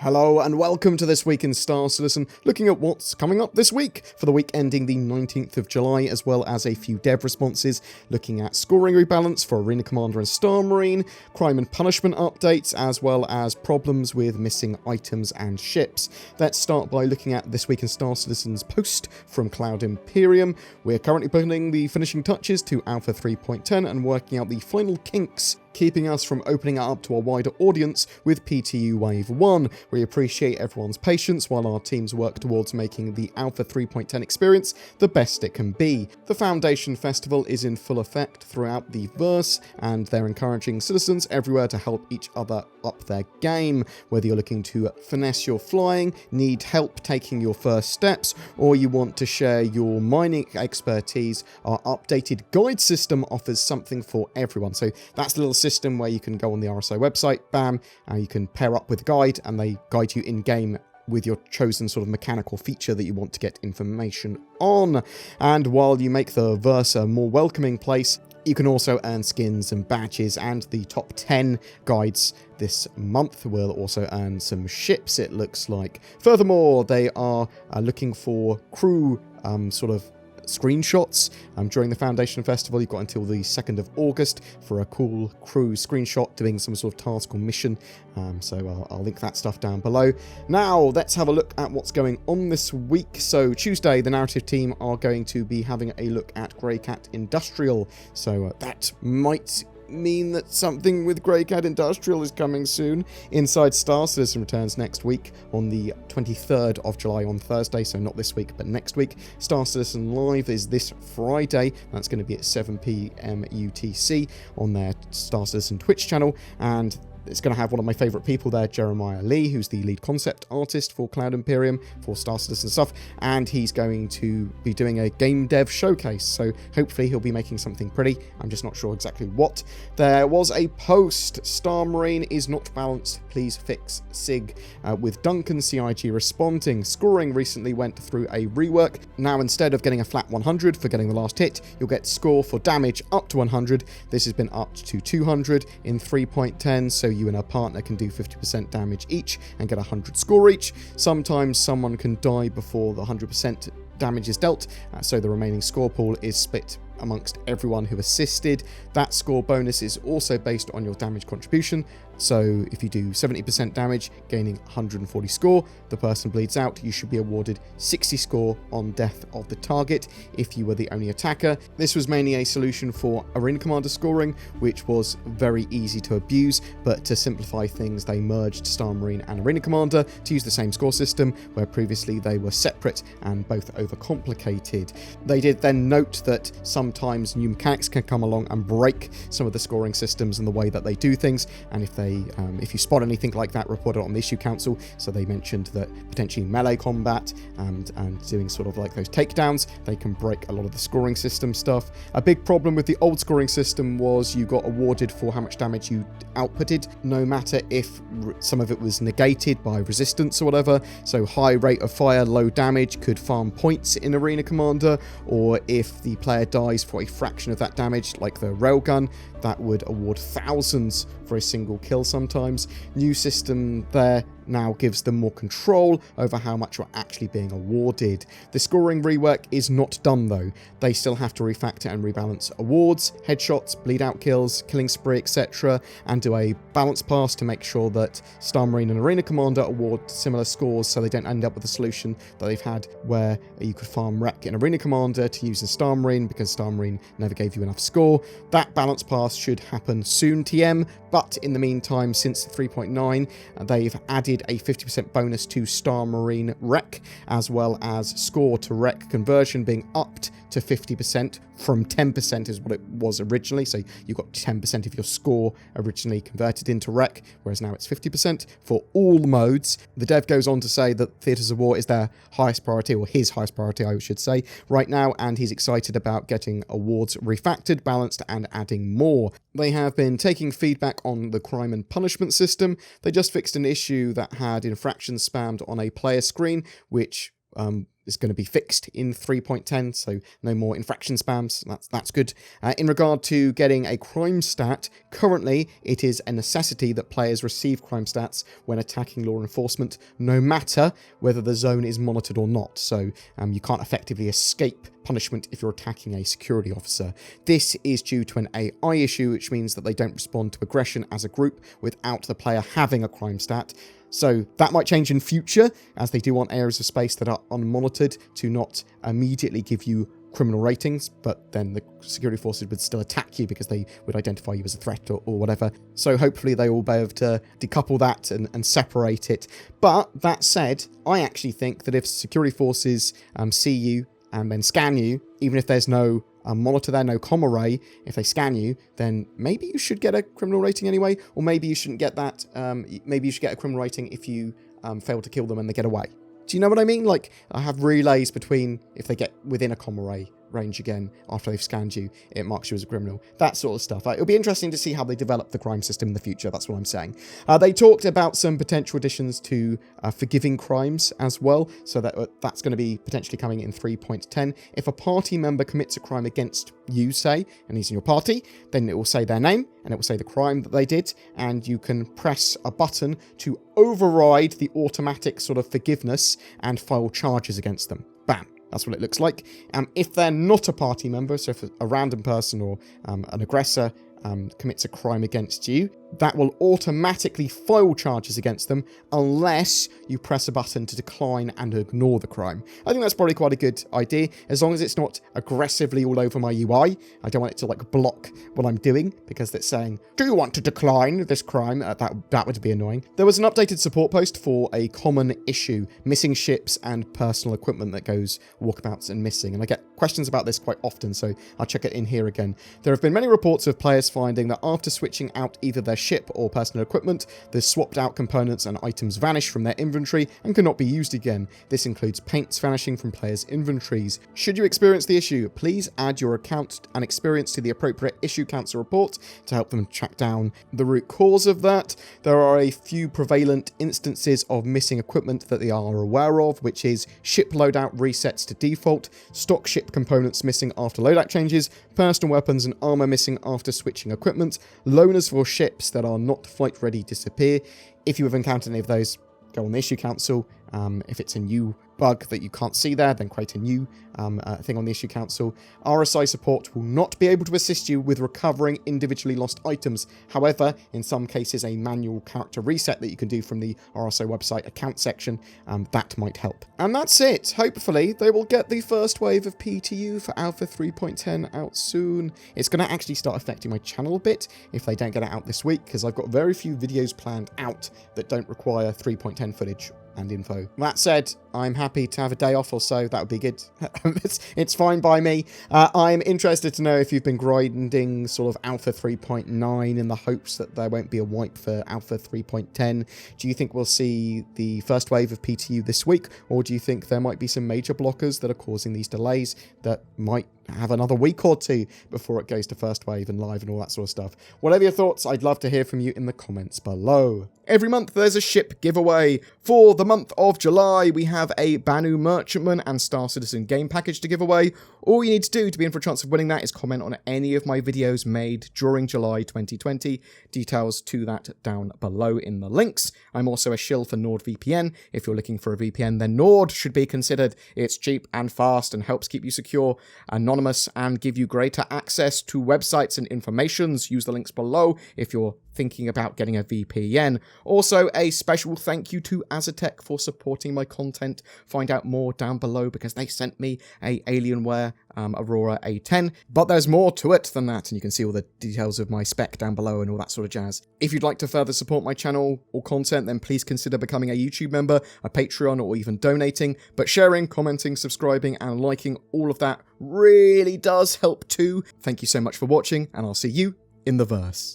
Hello and welcome to This Week in Star Citizen, looking at what's coming up this week for the week ending the 19th of July, as well as a few dev responses, looking at scoring rebalance for Arena Commander and Star Marine, crime and punishment updates, as well as problems with missing items and ships. Let's start by looking at This Week in Star Citizen's post from Cloud Imperium. We're currently putting the finishing touches to Alpha 3.10 and working out the final kinks, keeping us from opening it up to a wider audience with PTU Wave 1. We appreciate everyone's patience while our teams work towards making the Alpha 3.10 experience the best it can be. The Foundation Festival is in full effect throughout the verse, and they're encouraging citizens everywhere to help each other up their game. Whether you're looking to finesse your flying, need help taking your first steps, or you want to share your mining expertise, our updated guide system offers something for everyone. So that's a little system where you can go on the RSI website, bam, you can pair up with a guide and they guide you in game with your chosen sort of mechanical feature that you want to get information on. And while you make the verse a more welcoming place, you can also earn skins and badges, and the top 10 guides this month will also earn some ships, it looks like. Furthermore, they are looking for crew sort of screenshots during the Foundation Festival. You've got until the 2nd of August for a cool crew screenshot doing some sort of task or mission, so I'll link that stuff down below. Now let's have a look at what's going on this week. So Tuesday, the narrative team are going to be having a look at Greycat Industrial, so that might mean that something with Greycat Industrial is coming soon. Inside Star Citizen returns next week on the 23rd of July on Thursday, so not this week but next week. Star Citizen Live is this Friday, that's going to be at 7 PM UTC on their Star Citizen Twitch channel, and it's going to have one of my favourite people there, Jeremiah Lee, who's the lead concept artist for Cloud Imperium, for Star Citizen stuff, and he's going to be doing a game dev showcase, so hopefully he'll be making something pretty. I'm just not sure exactly what. There was a post, Star Marine is not balanced, please fix SIG, with Duncan CIG responding. Scoring recently went through a rework. Now instead of getting a flat 100 for getting the last hit, you'll get score for damage up to 100. This has been upped to 200 in 3.10, so you and a partner can do 50% damage each and get 100 score each. Sometimes someone can die before the 100% damage is dealt, so the remaining score pool is split amongst everyone who assisted. That score bonus is also based on your damage contribution, so if you do 70% damage, gaining 140 score, the person bleeds out, you should be awarded 60 score on death of the target if you were the only attacker. This was mainly a solution for Arena Commander scoring, which was very easy to abuse, but to simplify things, they merged Star Marine and Arena Commander to use the same score system, where previously they were separate and both overcomplicated. They did then note that sometimes new mechanics can come along and break some of the scoring systems and the way that they do things, and if you spot anything like that, report it on the issue council. So they mentioned that potentially melee combat and doing sort of like those takedowns, they can break a lot of the scoring system stuff. A big problem with the old scoring system was you got awarded for how much damage you outputted, no matter if some of it was negated by resistance or whatever. So high rate of fire, low damage could farm points in Arena Commander, or if the player dies for a fraction of that damage, like the railgun, that would award thousands for a single kill sometimes. New system there now gives them more control over how much you're actually being awarded. The scoring rework is not done though. They still have to refactor and rebalance awards, headshots, bleed out kills, killing spree, etc., and do a balance pass to make sure that Star Marine and Arena Commander award similar scores, so they don't end up with a solution that they've had where you could farm wreck in Arena Commander to use in Star Marine because Star Marine never gave you enough score. That balance pass should happen soon, TM, but in the meantime, since 3.9, they've added a 50% bonus to Star Marine Rec, as well as score to Rec conversion being upped to 50% from 10% is what it was originally. So you got 10% of your score originally converted into Rec, whereas now it's 50% for all modes. The dev goes on to say that Theatres of War is their highest priority, or his highest priority, I should say, right now, and he's excited about getting awards refactored, balanced, and adding more. They have been taking feedback on the crime and punishment system. They just fixed an issue that had infractions spammed on a player screen, which is going to be fixed in 3.10, so no more infraction spams. That's good. In regard to getting a crime stat, currently it is a necessity that players receive crime stats when attacking law enforcement, no matter whether the zone is monitored or not. So you can't effectively escape punishment if you're attacking a security officer. This is due to an AI issue, which means that they don't respond to aggression as a group without the player having a crime stat. So that might change in future, as they do want areas of space that are unmonitored to not immediately give you criminal ratings, but then the security forces would still attack you because they would identify you as a threat or whatever. So hopefully they will be able to decouple that and separate it. But that said, I actually think that if security forces see you and then scan you, even if there's no monitor there, no comm array, if they scan you, then maybe you should get a criminal rating anyway, or maybe you shouldn't get that. Maybe you should get a criminal rating if you fail to kill them and they get away. Do you know what I mean? Like, I have relays between if they get within a comm array range again after they've scanned you, it marks you as a criminal. That sort of stuff. It'll be interesting to see how they develop the crime system in the future. That's what I'm saying. They talked about some potential additions to forgiving crimes as well. So that's going to be potentially coming in 3.10. If a party member commits a crime against you, say, and he's in your party, then it will say their name and it will say the crime that they did. And you can press a button to override the automatic sort of forgiveness and file charges against them. Bam. That's what it looks like. If they're not a party member, so if a random person or an aggressor commits a crime against you, that will automatically file charges against them unless you press a button to decline and ignore the crime. I think that's probably quite a good idea, as long as it's not aggressively all over my UI. I don't want it to like block what I'm doing because it's saying, do you want to decline this crime? That would be annoying. There was an updated support post for a common issue, missing ships and personal equipment that goes walkabouts and missing. And I get questions about this quite often, so I'll check it in here again. There have been many reports of players finding that after switching out either their ship or personal equipment, the swapped out components and items vanish from their inventory and cannot be used again. This includes paints vanishing from players' inventories. Should you experience the issue, please add your account and experience to the appropriate issue council report to help them track down the root cause of that. There are a few prevalent instances of missing equipment that they are aware of, which is ship loadout resets to default, stock ship components missing after loadout changes, personal weapons and armor missing after switching equipment, loaners for ships that are not flight ready disappear. If you have encountered any of those, go on the issue council. If it's a new bug that you can't see there, then create a new thing on the issue council. RSI support will not be able to assist you with recovering individually lost items. However, in some cases, a manual character reset that you can do from the RSI website account section, that might help. And that's it. Hopefully, they will get the first wave of PTU for Alpha 3.10 out soon. It's going to actually start affecting my channel a bit if they don't get it out this week, because I've got very few videos planned out that don't require 3.10 footage and info. That said, I'm happy to have a day off or so. That would be good. It's fine by me. I'm interested to know if you've been grinding sort of Alpha 3.9 in the hopes that there won't be a wipe for Alpha 3.10. Do you think we'll see the first wave of PTU this week, or do you think there might be some major blockers that are causing these delays that might have another week or two before it goes to first wave and live and all that sort of stuff? Whatever your thoughts, I'd love to hear from you in the comments below. Every month there's a ship giveaway. For the month of July, we have a Banu Merchantman and Star Citizen game package to give away. All you need to do to be in for a chance of winning that is comment on any of my videos made during July 2020. Details to that down below in the links. I'm also a shill for NordVPN. If you're looking for a VPN, then Nord should be considered. It's cheap and fast and helps keep you secure, anonymous, and give you greater access to websites and informations. Use the links below if you're thinking about getting a VPN. Also, a special thank you to Azatec for supporting my content. Find out more down below because they sent me a Alienware Aurora A10, but there's more to it than that, and you can see all the details of my spec down below and all that sort of jazz. If you'd like to further support my channel or content, then please consider becoming a YouTube member, a Patreon, or even donating. But sharing, commenting, subscribing, and liking, all of that really does help too. Thank you so much for watching, and I'll see you in the verse.